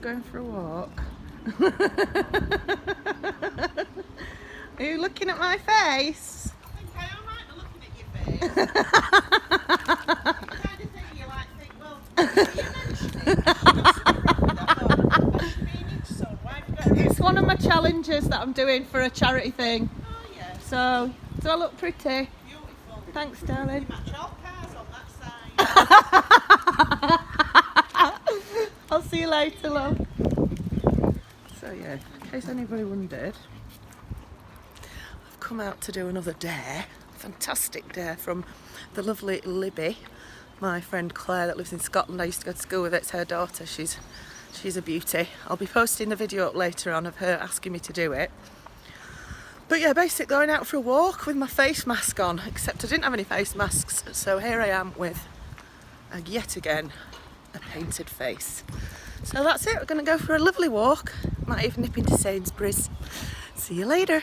Going for a walk. Are you looking at my face? I think I am right looking at your face. The kind of thing you like think, well, you mentioned it. It's one of my challenges that I'm doing for a charity thing. Oh, yeah. So, do I look pretty? Beautiful. Thanks, darling. You match all cars on that side. I'll see you later, love. So yeah, in case anybody wondered, I've come out to do another dare. Fantastic dare from the lovely Libby, my friend Claire that lives in Scotland. I used to go to school with. It's her daughter. She's a beauty. I'll be posting the video up later on of her asking me to do it. But yeah, basically going out for a walk with my face mask on, except I didn't have any face masks, so here I am with yet again a painted face. So that's it, we're going to go for a lovely walk. Might even nip into Sainsbury's. See you later.